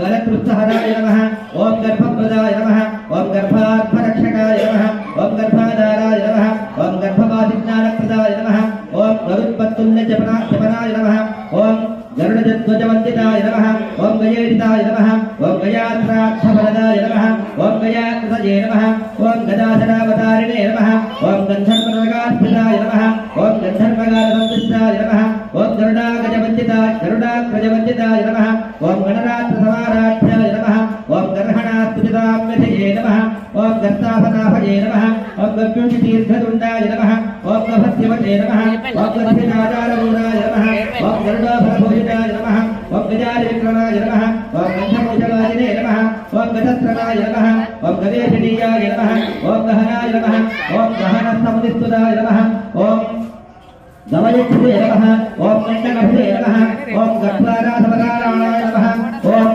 गलकृत्सहराय नमः ओम गर्भप्रदाय नमः ओम गर्भार्थरक्षकाय नमः ओम गर्भाधाराय नमः ओम गर्भवादिज्ञानप्रदाय नमः ओम गरुत्पत्तुल्यजपनाय नमः ओम गरुडध्वजवन्दिताय नमः ओम गजेडिताय नमः ओम गयात्राक्षफलदाय नमः ओम गयाकृतये नमः ओम गदाधरावतारिणे नमः ओम गन्धर्वनगास्थिताय नमः ओम गन्धर्वगारसंदिष्टाय नमः ओम गरुडाग्रजवन्दिताय नमः ओम गणरात्रसमाराध्याय नमः ओम गर्हणास्तुतिताम्यधये नमः ओम गर्तापनाभये नमः ओम गव्युषतीर्थदुण्डाय नमः ओम गभस्यवटे नमः ओम गद्भिनादाररूढाय नमः ओम गरुडाभरभूषिताय नमः ओम गजारिविक्रमाय नमः ओम गन्धमूषवादिने नमः ओम गजस्रनाय नमः ओम गवेषणीयाय नमः ओम गहनाय नमः ओम गहनस्तमुनिस्तुताय नमः ओम गवयक्षुते नमः ओम गण्डकभुते नमः ओम गत्वाराधवकाराणाय नमः ओम